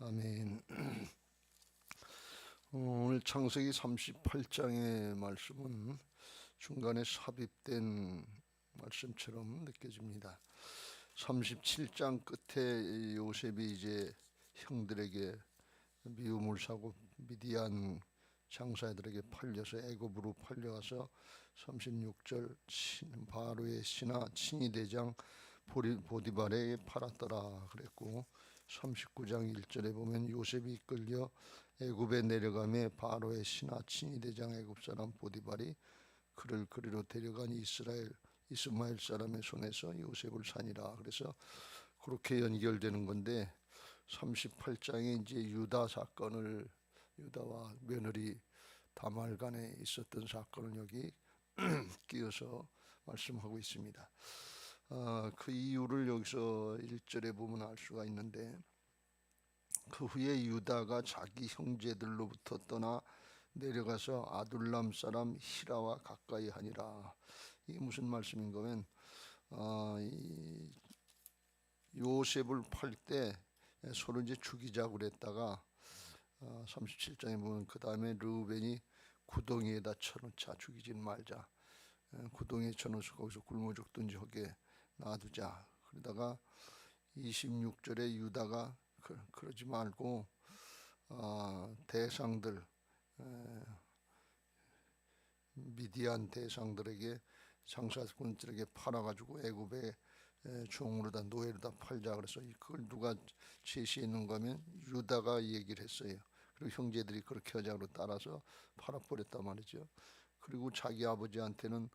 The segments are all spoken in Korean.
아멘. 오늘 창세기 38장의 말씀은 중간에 삽입된 말씀처럼 느껴집니다. 37장 끝에 요셉이 이제 형들에게 미움을 사고 미디안 장사들에게 팔려서 애굽으로 팔려가서 36절 바로의 신하 친위대장 보디발에게 팔았더라 그랬고, 39장 1절에 보면 요셉이 이끌려 애굽에 내려가며 바로의 신하 친위대장 애굽 사람 보디발이 그를 그리로 데려간 이스마엘 사람의 손에서 요셉을 산이라. 그래서 그렇게 연결되는 건데, 38장에 이제 유다와 며느리 다말 간에 있었던 사건을 여기 끼워서 말씀하고 있습니다. 그 이유를 여기서 1절에 보면 알 수가 있는데, 그 후에 유다가 자기 형제들로부터 떠나 내려가서 아둘람 사람 히라와 가까이 하니라. 이게 무슨 말씀인 거면, 이 요셉을 팔 때 서로 이제 죽이자고 그랬다가 37장에 보면 그 다음에 르우벤이 구덩이에다 쳐놓자, 죽이진 말자, 구덩이에 쳐놓아서 거기서 굶어 죽든지 하게 놔두자. 그러다가 26절에 유다가 그러지 말고 대상들, 미디안 대상들에게, 장사꾼들에게 팔아가지고 애굽에 종으로다 노예로다 팔자. 그래서 그걸 누가 제시했는 거면 유다가 얘기를 했어요. 그리고 형제들이 그렇게 하자고 따라서 팔아버렸단 말이죠. 그리고 자기 아버지한테는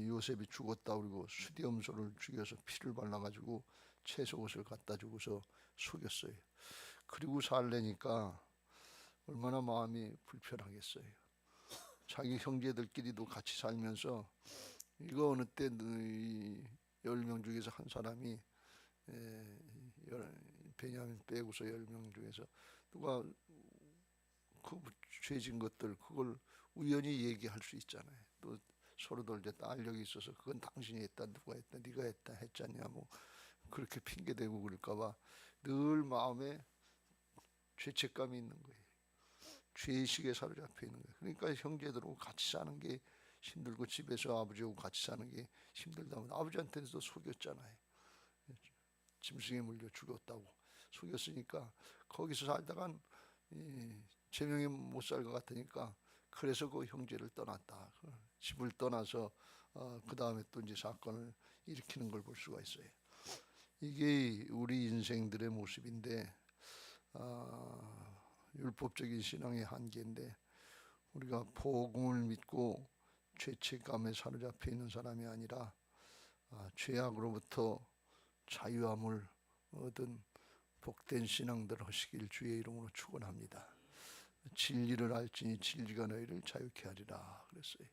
요셉이 죽었다 그리고 수디엄소를 죽여서 피를 발라가지고 채소옷을 갖다 주고서 속였어요. 그리고 살래니까 얼마나 마음이 불편하겠어요. 자기 형제들끼리도 같이 살면서 이거 어느 때 10명 중에서 한 사람이, 베냐민 빼고서 10명 중에서 누가 그 죄진 것들 그걸 우연히 얘기할 수 있잖아요. 또 서로들 이제 딸력이 있어서 그건 당신이 했다, 누가 했다, 네가 했다 했잖냐, 뭐 그렇게 핑계대고 그럴까봐 늘 마음에 죄책감이 있는 거예요. 죄의식에 사로잡혀 있는 거예요. 그러니까 형제들하고 같이 사는 게 힘들고 집에서 아버지하고 같이 사는 게 힘들다면, 아버지한테도 속였잖아요. 짐승에 물려 죽였다고 속였으니까 거기서 살다간 제명에 못 살 것 같으니까 그래서 그 형제를 떠났다. 집을 떠나서 그 다음에 또 이제 사건을 일으키는 걸 볼 수가 있어요. 이게 우리 인생들의 모습인데, 율법적인 신앙의 한계인데, 우리가 복음을 믿고 죄책감에 사로잡혀 있는 사람이 아니라 죄악으로부터 자유함을 얻은 복된 신앙들 하시길 주의 이름으로 축원합니다. 진리를 알지니 진리가 너희를 자유케 하리라 그랬어요.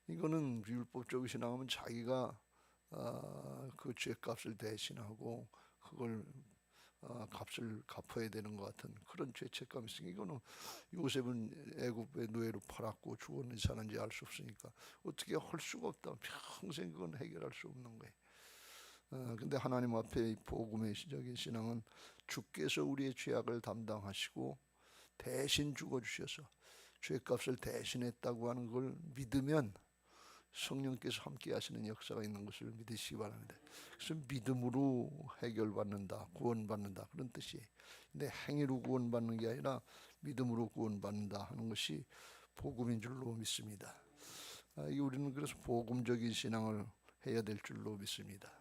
이거는 율법적인 신앙하면 자기가 그 죄값을 대신하고 그걸 값을 갚아야 되는 것 같은 그런 죄책감이 있으니까, 이거는 요셉은 애굽의 노예로 팔았고 죽었는지 사는지 알 수 없으니까 어떻게 할 수가 없다. 평생 그건 해결할 수 없는 거예요. 근데 하나님 앞에 복음의 시적인 신앙은 주께서 우리의 죄악을 담당하시고 대신 죽어주셔서 죄값을 대신했다고 하는 걸 믿으면 성령께서 함께 하시는 역사가 있는 것을 믿으시기 바랍니다. 그래서 믿음으로 해결받는다, 구원받는다 그런 뜻이에요. 근데 행위로 구원받는 게 아니라 믿음으로 구원받는다 하는 것이 복음인 줄로 믿습니다. 우리는 그래서 복음적인 신앙을 해야 될 줄로 믿습니다.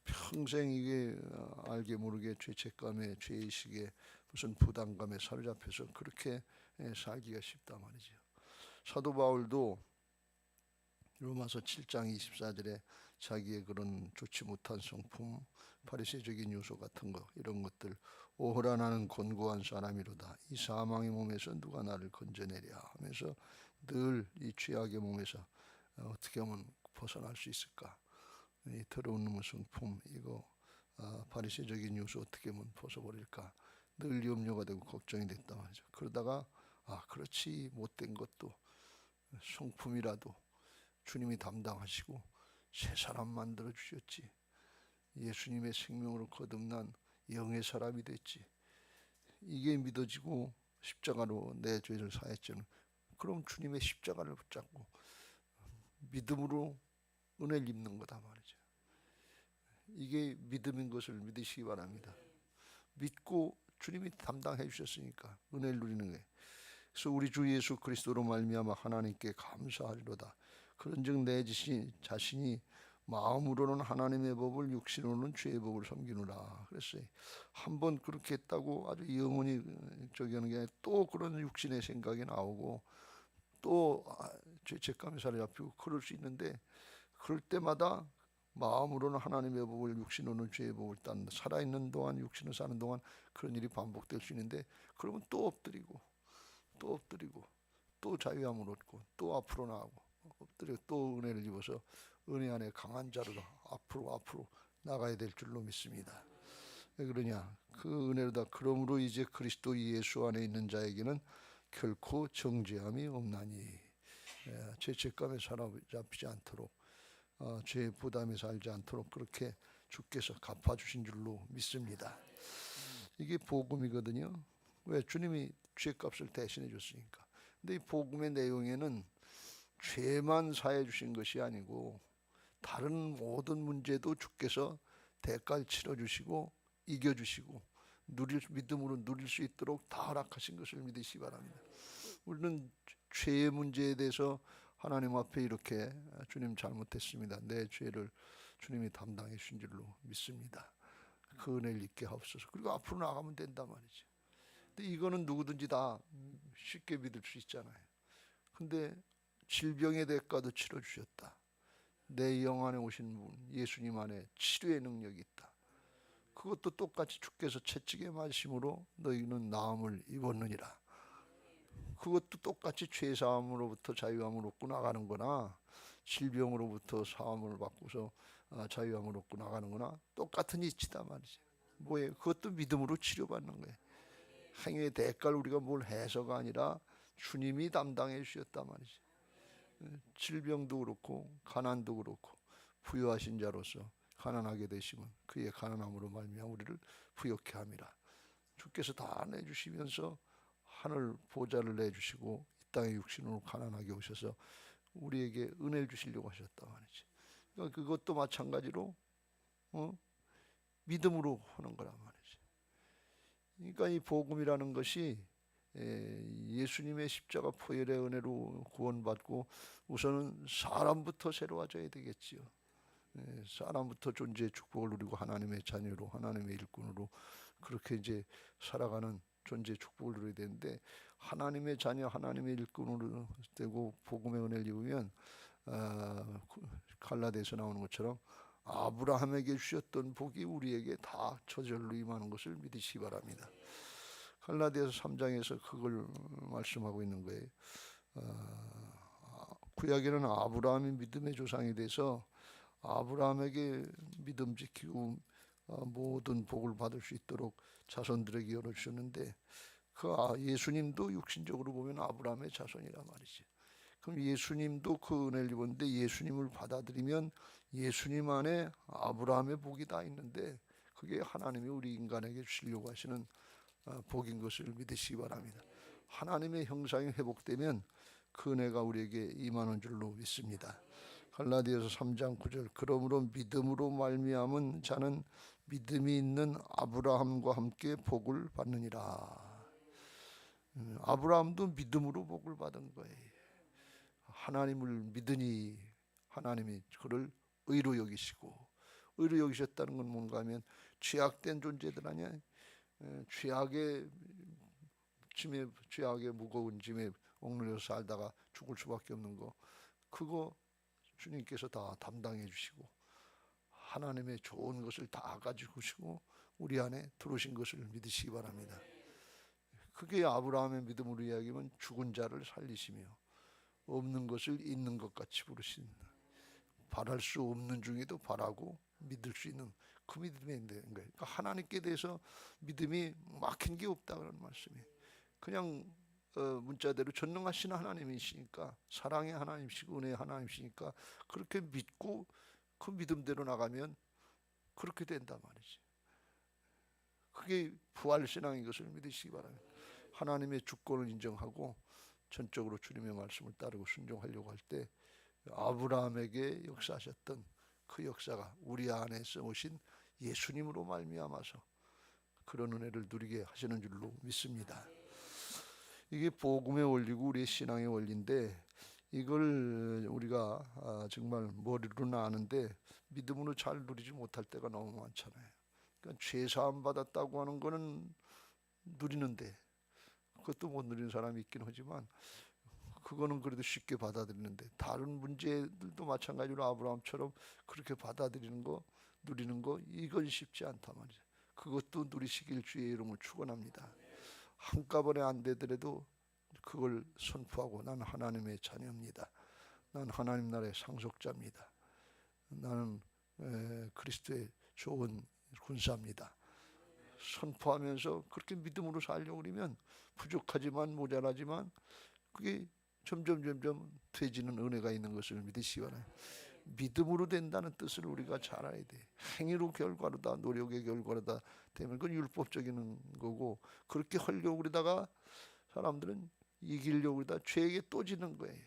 평생 이게 알게 모르게 죄책감에, 죄의식에, 무슨 부담감에 사로잡혀서 그렇게 살기가 쉽다 말이죠. 사도 바울도 로마서 7장 24절에 자기의 그런 좋지 못한 성품, 바리새적인 요소 같은 거, 이런 것들, 오호라 나는 곤고한 사람이로다, 이 사망의 몸에서 누가 나를 건져내랴 하면서 늘 이 죄악의 몸에서 어떻게 하면 벗어날 수 있을까, 이 더러운 놈의 성품, 이거 바리새적인 요소 어떻게 하면 벗어버릴까 늘 염려가 되고 걱정이 됐단 말이죠. 그러다가 그렇지, 못된 것도 성품이라도 주님이 담당하시고 새 사람 만들어 주셨지, 예수님의 생명으로 거듭난 영의 사람이 됐지, 이게 믿어지고 십자가로 내 죄를 사했죠. 그럼 주님의 십자가를 붙잡고 믿음으로 은혜를 입는 거다 말이죠. 이게 믿음인 것을 믿으시기 바랍니다. 믿고 주님이 담당해 주셨으니까 은혜를 누리는 거예요. 그래서 우리 주 예수 그리스도로 말미암아 하나님께 감사하리로다. 그런즉 내 자신이 마음으로는 하나님의 법을 육신으로는 죄의 법을 섬기노라 그랬어요. 한번 그렇게 했다고 아주 영원히 저기 하는 게 아니라 또 그런 육신의 생각이 나오고 또 죄책감에 사로잡히고 그럴 수 있는데, 그럴 때마다 마음으로는 하나님의 법을 육신으로는 죄의 법을 따른다. 살아있는 동안 육신을 사는 동안 그런 일이 반복될 수 있는데, 그러면 또 엎드리고 또 엎드리고 또 자유함을 얻고 또 앞으로 나가고 엎드리고 또 은혜를 입어서 은혜 안에 강한 자로 앞으로 나가야 될 줄로 믿습니다. 왜 그러냐? 그 은혜로다. 그러므로 이제 그리스도 예수 안에 있는 자에게는 결코 정죄함이 없나니, 죄책감에 사로잡히지 않도록 죄의 부담에 살지 않도록 그렇게 주께서 갚아주신 줄로 믿습니다. 이게 복음이거든요. 왜? 주님이 죄값을 대신해 줬으니까. 근데 이 복음의 내용에는 죄만 사해 주신 것이 아니고 다른 모든 문제도 주께서 대가를 치러 주시고 이겨 주시고 믿음으로 누릴 수 있도록 다 허락하신 것을 믿으시기 바랍니다. 우리는 죄의 문제에 대해서 하나님 앞에 이렇게 주님 잘못했습니다. 내 죄를 주님이 담당해 주신 줄로 믿습니다. 그 은혜를 잊게 하옵소서. 그리고 앞으로 나가면 된단 말이죠. 근데 이거는 누구든지 다 쉽게 믿을 수 있잖아요. 근데 질병의 대가도 치러 주셨다. 내 영 안에 오신 분 예수님 안에 치료의 능력이 있다. 그것도 똑같이 주께서 채찍에 맞으심으로 너희는 나음을 입었느니라. 그것도 똑같이 죄사함으로부터 자유함을 얻고 나가는 거나 질병으로부터 사함을 받고서 자유함을 얻고 나가는 거나 똑같은 이치다 말이지. 뭐예요? 그것도 믿음으로 치료받는 거예요. 행위의 대가를 우리가 뭘 해서가 아니라 주님이 담당해 주셨단 말이지. 질병도 그렇고 가난도 그렇고 부유하신 자로서 가난하게 되시면 그의 가난함으로 말미암아 우리를 부욕케 함이라. 주께서 다 내주시면서 하늘 보좌를 내주시고 이 땅에 육신으로 가난하게 오셔서 우리에게 은혜를 주시려고 하셨단 말이지. 그러니까 그것도 마찬가지로 믿음으로 하는 거란 말이지. 그러니까 이 복음이라는 것이 예수님의 십자가 포열의 은혜로 구원받고 우선은 사람부터 새로워져야 되겠지요. 사람부터 존재의 축복을 누리고 하나님의 자녀로 하나님의 일꾼으로 그렇게 이제 살아가는 존재의 축복을 누려야 되는데, 하나님의 자녀 하나님의 일꾼으로 되고 복음의 은혜를 입으면 갈라디아에서 나오는 것처럼 아브라함에게 주셨던 복이 우리에게 다 저절로 임하는 것을 믿으시기 바랍니다. 갈라디아서 3장에서 그걸 말씀하고 있는 거예요. 구약에는 아브라함이 믿음의 조상이 돼서 아브라함에게 믿음 지키고 모든 복을 받을 수 있도록 자손들에게 열어주셨는데, 그 예수님도 육신적으로 보면 아브라함의 자손이란 말이지. 그럼 예수님도 그 은혜를 입었는데 예수님을 받아들이면 예수님 안에 아브라함의 복이 다 있는데, 그게 하나님이 우리 인간에게 주시려고 하시는 복인 것을 믿으시기 바랍니다. 하나님의 형상이 회복되면 그 은혜가 우리에게 임하는 줄로 믿습니다. 갈라디아서 3장 9절 그러므로 믿음으로 말미암은 자는 믿음이 있는 아브라함과 함께 복을 받느니라. 아브라함도 믿음으로 복을 받은 거예요. 하나님을 믿으니 하나님이 그를 의로 여기시고, 의로 여기셨다는 건 뭔가 하면 죄악된 존재들 아니야. 죄악의 무거운 짐에 억눌려서 살다가 죽을 수밖에 없는 거, 그거 주님께서 다 담당해 주시고 하나님의 좋은 것을 다 가지고 오시고 우리 안에 들어오신 것을 믿으시기 바랍니다. 그게 아브라함의 믿음으로 이야기하면 죽은 자를 살리시며 없는 것을 있는 것 같이 부르신, 바랄 수 없는 중에도 바라고 믿을 수 있는 그 믿음이 있는 거예요. 그러니까 하나님께 대해서 믿음이 막힌 게 없다는 말씀이에요. 그냥 문자대로 전능하신 하나님이시니까, 사랑의 하나님이시고 은혜의 하나님이시니까 그렇게 믿고 그 믿음대로 나가면 그렇게 된단 말이지. 그게 부활신앙인 것을 믿으시기 바랍니다. 하나님의 주권을 인정하고 전적으로 주님의 말씀을 따르고 순종하려고 할 때 아브라함에게 역사하셨던 그 역사가 우리 안에서 오신 예수님으로 말미암아서 그런 은혜를 누리게 하시는 줄로 믿습니다. 이게 복음의 원리고 우리의 신앙의 원리인데 이걸 우리가 정말 머리로는 아는데 믿음으로 잘 누리지 못할 때가 너무 많잖아요. 그러니까 죄사함 받았다고 하는 거는 누리는데 그것도 못 누리는 사람이 있긴 하지만 그거는 그래도 쉽게 받아들이는데 다른 문제들도 마찬가지로 아브라함처럼 그렇게 받아들이는 거 누리는 거 이건 쉽지 않단 말이죠. 그것도 누리시길 주의 이름으로 축원합니다. 한꺼번에 안 되더라도 그걸 선포하고 나는 하나님의 자녀입니다. 나는 하나님 나라의 상속자입니다. 나는 그리스도의 좋은 군사입니다. 선포하면서 그렇게 믿음으로 살려고 그러면 부족하지만 모자라지만 그게 점점 되지는 은혜가 있는 것을 믿으시기 바랍니다. 믿음으로 된다는 뜻을 우리가 잘 알아야 돼. 행위로 결과로다, 노력의 결과로다 되면 그건 율법적인 거고 그렇게 하려고 그러다가 사람들은 이기려고 그러다 죄에게 또 지는 거예요.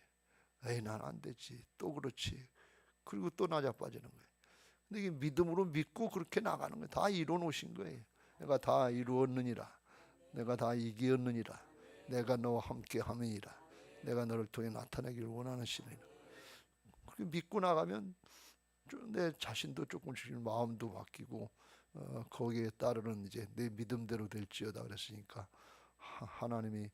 에이 난 안 되지, 또 그렇지. 그리고 또 나자빠지는 거예요. 근데 이게 믿음으로 믿고 그렇게 나가는 거예요. 다 이뤄 놓으신 거예요. 내가 다 이루었느니라. 내가 다 이기었느니라. 내가 너와 함께 함이니라. 내가 너를 통해 나타내기를 원하는 신이라. 그렇게 믿고 나가면 내 자신도 조금씩 마음도 바뀌고 거기에 따르는 이제 내 믿음대로 될지어다 그랬으니까 하나님이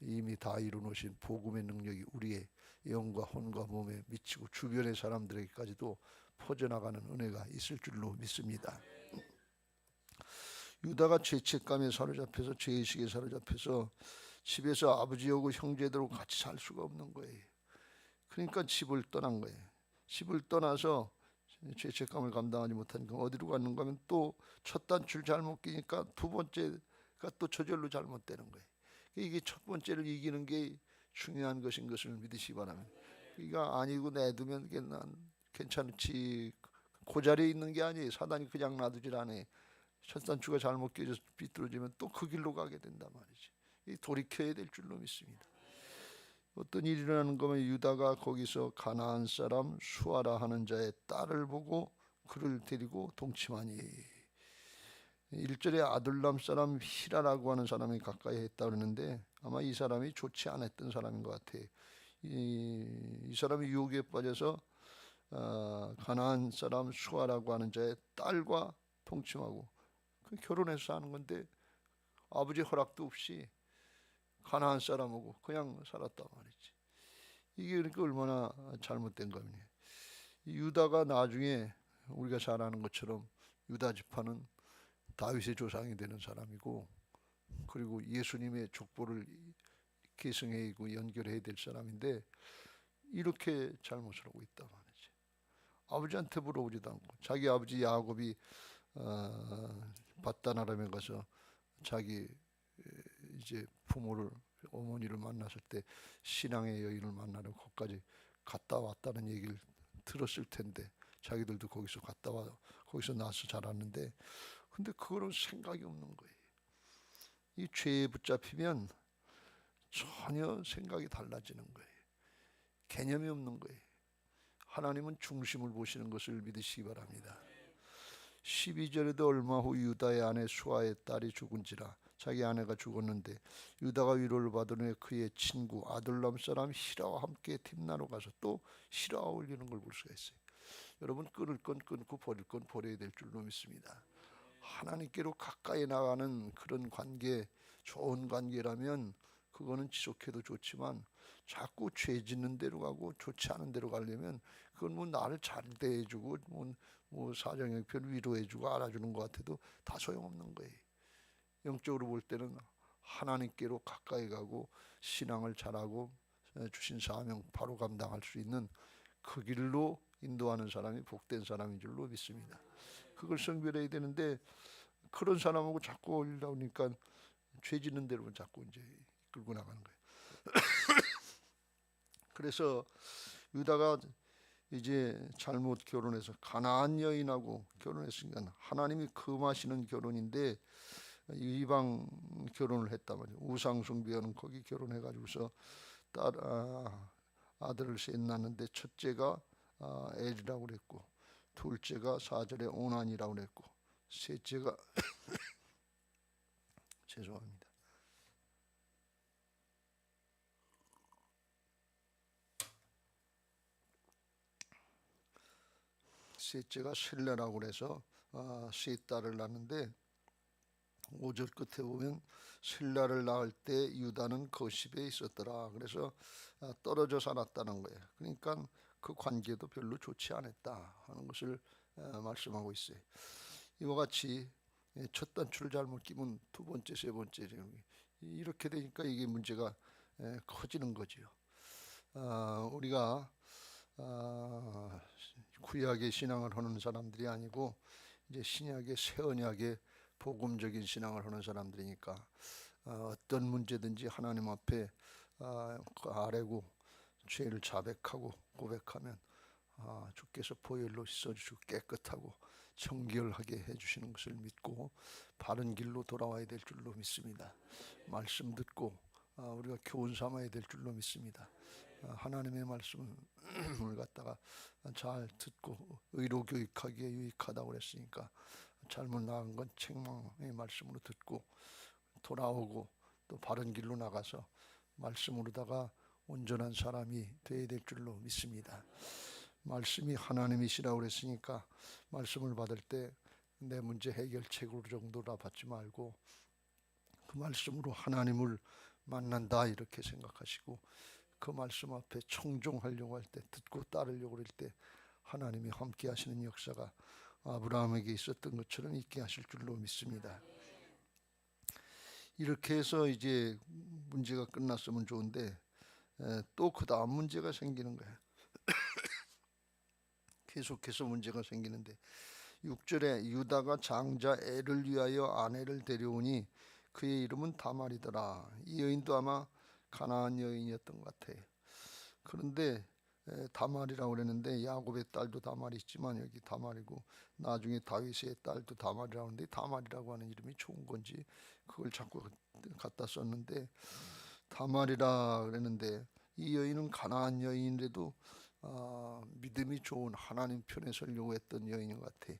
이미 다 이루어놓으신 복음의 능력이 우리의 영과 혼과 몸에 미치고 주변의 사람들에게까지도 퍼져나가는 은혜가 있을 줄로 믿습니다. 유다가 죄책감에 사로잡혀서 죄의식에 사로잡혀서 집에서 아버지하고 형제들하고 같이 살 수가 없는 거예요. 그러니까 집을 떠난 거예요. 집을 떠나서 죄책감을 감당하지 못하니까 어디로 갔는가 하면 또 첫 단추를 잘못 끼니까 두 번째가 또 저절로 잘못되는 거예요. 이게 첫 번째를 이기는 게 중요한 것인 것을 믿으시기 바랍니다. 그러니까 아니고 내두면 난 괜찮지. 그 자리에 있는 게 아니에요. 사단이 그냥 놔두질 않아요. 첫 단추가 잘못 끼어져서 비뚤어지면 또 그 길로 가게 된단 말이지. 돌이켜야 될 줄로 믿습니다. 어떤 일이 일어나는 거면 유다가 거기서 가나안 사람 수아라 하는 자의 딸을 보고 그를 데리고 동침하니 1절에 아둘람 사람 히라라고 하는 사람이 가까이 했다 그러는데 아마 이 사람이 좋지 않았던 사람인 것 같아요. 이 사람이 유혹에 빠져서 가나안 사람 수아라고 하는 자의 딸과 동침하고 결혼해서 사는 건데 아버지 허락도 없이 가나안 사람하고 그냥 살았단 말이지. 이게 그러니까 얼마나 잘못된 겁니까? 유다가 나중에 우리가 잘 아는 것처럼 유다 지파는 다윗의 조상이 되는 사람이고 그리고 예수님의 족보를 계승해고 연결해야 될 사람인데 이렇게 잘못을 하고 있단 말이지. 아버지한테 물어보지도 않고 자기 아버지 야곱이 바단 아람에 가서 자기 이제 부모를 어머니를 만났을 때 신앙의 여인을 만나러 거기까지 갔다 왔다는 얘기를 들었을 텐데 자기들도 거기서 갔다 와 거기서 나서 자랐는데 근데 그거는 생각이 없는 거예요. 이 죄에 붙잡히면 전혀 생각이 달라지는 거예요. 개념이 없는 거예요. 하나님은 중심을 보시는 것을 믿으시기 바랍니다. 12절에도 얼마 후 유다의 아내 수아의 딸이 죽은지라 자기 아내가 죽었는데 유다가 위로를 받은 후에 그의 친구 아둘람 사람 히라와 함께 딥나로 가서 또 히라와 올리는 걸 볼 수가 있어요. 여러분 끊을 건 끊고 버릴 건 버려야 될 줄로 믿습니다. 하나님께로 가까이 나가는 그런 관계 좋은 관계라면 그거는 지속해도 좋지만 자꾸 죄 짓는 대로 가고 좋지 않은 대로 가려면 그건 뭐 나를 잘 대해주고 뭐 사정형편 위로해주고 알아주는 것 같아도 다 소용없는 거예요. 영적으로 볼 때는 하나님께로 가까이 가고 신앙을 잘하고 주신 사명 바로 감당할 수 있는 그 길로 인도하는 사람이 복된 사람인 줄로 믿습니다. 그걸 성별해야 되는데 그런 사람하고 자꾸 어울리다 보니까 죄 짓는 대로 자꾸 이제 끌고 나가는 거예요. 그래서 유다가 이제 잘못 결혼해서 가나안 여인하고 결혼했으니까 하나님이 금하시는 결혼인데 이방 결혼을 했단 말이에요. 우상 숭배하는 거기 결혼해가지고서 아들을 셋 낳았는데 첫째가 엘이라고 그랬고, 둘째가 4절에 오난이라고 그랬고, 셋째가 죄송합니다. 셋째가 셀레라고 그래서 세 딸을 낳는데 5절 끝에 보면 셀라를 낳을 때 유다는 거십에 있었더라. 그래서 떨어져 살았다는 거예요. 그러니까 그 관계도 별로 좋지 않았다 하는 것을 말씀하고 있어요. 이와 같이 첫 단추를 잘못 끼면 두 번째, 세 번째 이렇게 되니까 이게 문제가 커지는 거지요. 우리가 구약의 신앙을 하는 사람들이 아니고 이제 신약의 새 언약의 복음적인 신앙을 하는 사람들이니까 어떤 문제든지 하나님 앞에 아뢰고 죄를 자백하고 고백하면 주께서 보혈로 씻어주시고 깨끗하고 정결하게 해주시는 것을 믿고 바른 길로 돌아와야 될 줄로 믿습니다. 말씀 듣고 우리가 교훈 삼아야 될 줄로 믿습니다. 하나님의 말씀을 갖다가 잘 듣고 의로 교육하기에 유익하다고 그랬으니까 잘못 나간 건 책망의 말씀으로 듣고 돌아오고 또 바른 길로 나가서 말씀으로다가 온전한 사람이 되어야 될 줄로 믿습니다. 말씀이 하나님이시라고 그랬으니까 말씀을 받을 때 내 문제 해결책으로 정도라 받지 말고 그 말씀으로 하나님을 만난다 이렇게 생각하시고 그 말씀 앞에 청종하려고 할 때, 듣고 따르려고 할 때 하나님이 함께 하시는 역사가 아브라함에게 있었던 것처럼 있게 하실 줄로 믿습니다. 이렇게 해서 이제 문제가 끝났으면 좋은데 또 그 다음 문제가 생기는 거예요. 계속해서 문제가 생기는데 6절에 유다가 장자 엘을 위하여 아내를 데려오니 그의 이름은 다말이더라. 이 여인도 아마 가나안 여인이었던 것 같아요. 그런데 다말이라고 그랬는데 야곱의 딸도 다말이 있지만 여기 다말이고 나중에 다윗의 딸도 다말이라고 하는데 다말이라고 하는 이름이 좋은 건지 그걸 자꾸 갖다 썼는데 다말이라 그랬는데 이 여인은 가나안 여인이라도 믿음이 좋은 하나님 편에 서려고 했던 여인인 것 같아.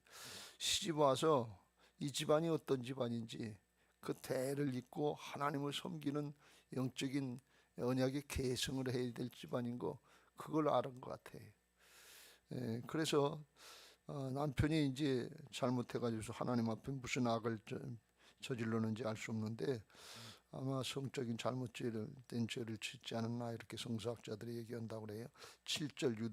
시집 와서 이 집안이 어떤 집안인지 그 대를 잇고 하나님을 섬기는 영적인 언약의 계승을 해야 될 집안인 거 그걸 아는 것 같아. 그래서 남편이 이제 잘못해가지고 하나님 앞에 무슨 악을 저질렀는지 알 수 없는데 아마 성적인 잘못된 죄를 짓지 않았나 이렇게 성서학자들이 얘기한다고 그래요. 7절